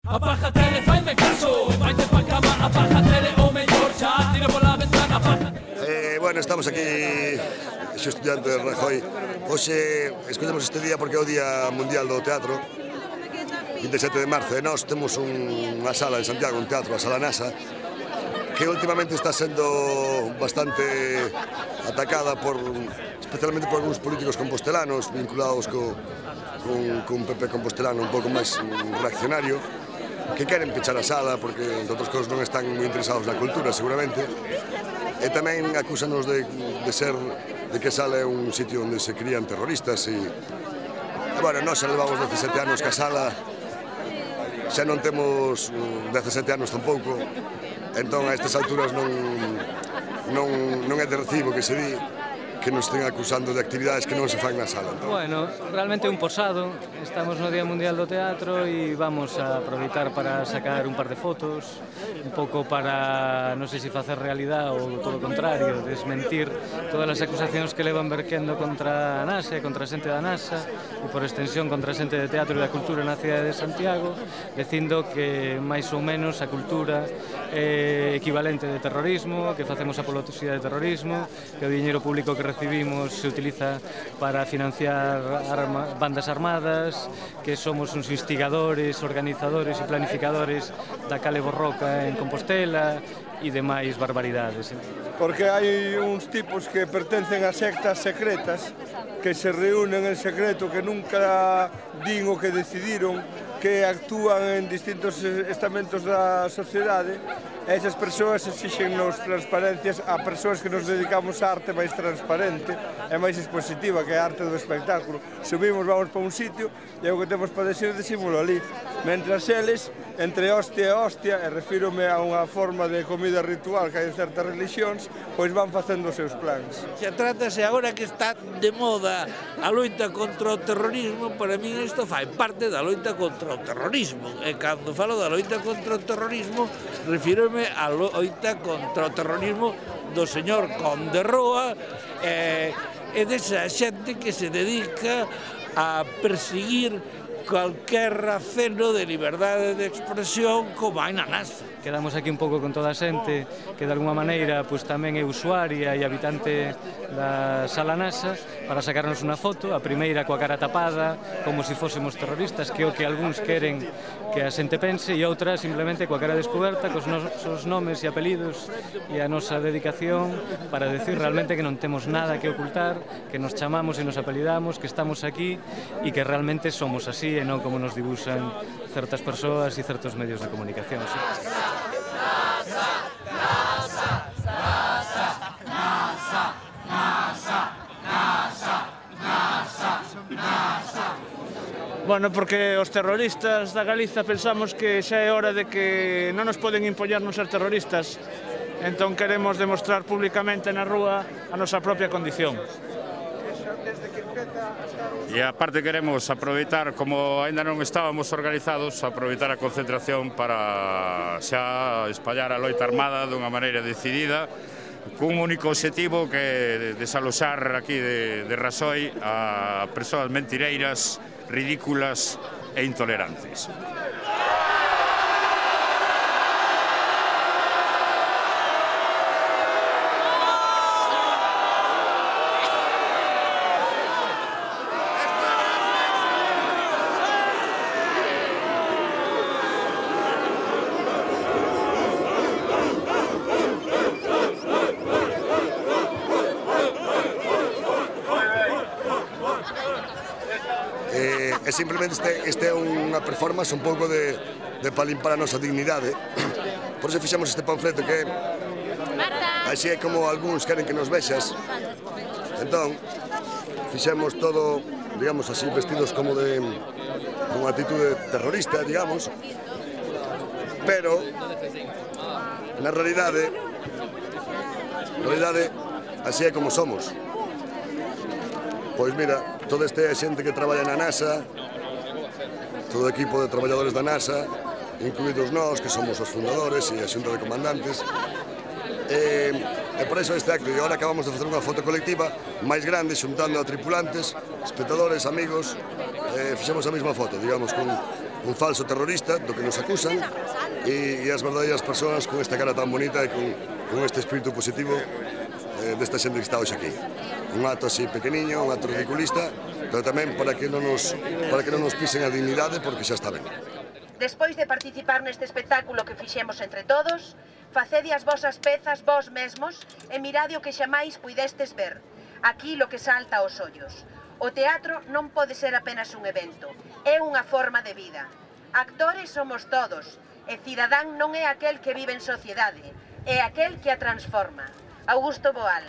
Apaga a tele, faime caso, vaite pa cama, apaga a tele, o mellor xa, tira pola ventana, apaga. Bueno, estamos aquí, xo estudiante de Rajoy. Hoxe escollemos este día porque é o Día Mundial do Teatro, 27 de marzo, e nós temos unha sala en Santiago, un teatro, a Sala NASA, que últimamente está sendo bastante atacada especialmente por algúns políticos compostelanos vinculados cun PP compostelano un pouco máis reaccionario, que queren pechar a sala porque, entre outras cousas, non están moi interesados na cultura, seguramente, e tamén acúsanos de que a sala é un sitio onde se crían terroristas e bueno, nós xa levamos 17 anos que a sala, xa non temos 17 anos tampouco, entón a estas alturas non é de recibo que se di que nos estén acusando de actividades que non se fan na sala. Bueno, realmente é un posado, estamos no Día Mundial do Teatro e vamos a aproveitar para sacar un par de fotos, un pouco para, non sei se facer realidade ou todo o contrario, desmentir todas as acusacións que levan verquendo contra a NASA e contra a xente da NASA e por extensión contra a xente de teatro e da cultura na cidade de Santiago, dicindo que máis ou menos a cultura é equivalente de terrorismo, que facemos apoloxía de terrorismo, que o diñeiro público que recibimos se utiliza para financiar bandas armadas, que somos uns instigadores, organizadores e planificadores da Cale Borroca en Compostela e demais barbaridades. Porque hai uns tipos que pertencen a sectas secretas que se reúnen en secreto, que nunca din o que decidiron, que actúan en distintos estamentos da sociedade, e esas persoas exixen-nos transparencias a persoas que nos dedicamos a arte máis transparente e máis expositiva, que é a arte do espectáculo. Subimos, vamos para un sitio e o que temos para decir decímolo ali. Mentras eles, entre hostia e hostia, e refírome a unha forma de comida ritual que hai en certas religións, pois van facendo os seus plans. Se trátase agora que está de moda a loita contra o terrorismo, para min isto fai parte da loita contra o terrorismo. E cando falo da loita contra o terrorismo, refírome a loita contra o terrorismo do señor Conde Roa e desa xente que se dedica a perseguir cualquier aceno de liberdade de expresión como hai na NASA. Quedamos aquí un pouco con toda a xente que de alguma maneira pois tamén é usuaria e habitante da Sala NASA para sacarnos unha foto, a primeira coa cara tapada como se fósemos terroristas, que é o que algúns queren que a xente pense, e outra simplemente coa cara descoberta, cos nosos nomes e apelidos e a nosa dedicación para decir realmente que non temos nada que ocultar, que nos chamamos e nos apelidamos, que estamos aquí e que realmente somos así e non como nos dibuixan certas persoas e certos medios de comunicación. Bueno, porque os terroristas da Galiza pensamos que xa é hora de que non nos poden impoñer non ser terroristas, entón queremos demostrar públicamente na rúa a nosa propia condición. E aparte queremos aproveitar, como aínda non estábamos organizados, aproveitar a concentración para xa espallar a loita armada dunha maneira decidida, cun único objetivo que é desaloxar aquí de Raxoi a persoas mentireiras, ridículas e intolerantes. E simplemente este é unha performance un pouco para limpar a nosa dignidade. Por iso fixemos este panfleto que así é como algúns queren que nos vexas. Entón, fixemos todo, digamos así, vestidos como de unha actitude terrorista, digamos, pero na realidade así é como somos. Pois mira, todo este é xente que traballa na NASA, todo o equipo de traballadores da NASA, incluídos nós, que somos os fundadores e a xunta de comandantes. E por iso este acto, e agora acabamos de facer unha foto colectiva máis grande, xuntando a tripulantes, espectadores, amigos, fixemos a mesma foto, digamos, con un falso terrorista do que nos acusan e as verdadeiras persoas con esta cara tan bonita e con este espírito positivo desta xente que está hoxe aquí. Un acto así pequeniño, un acto ridiculista, pero tamén para que non nos pisen a dignidade, porque xa está ben. Despois de participar neste espectáculo que fixemos entre todos, facede as vosas pezas vós mesmos e mirade o que xamais puidestes ver, aquilo que salta aos ollos. O teatro non pode ser apenas un evento, é unha forma de vida. Actores somos todos, e cidadán non é aquel que vive en sociedade, é aquel que a transforma. Augusto Boal.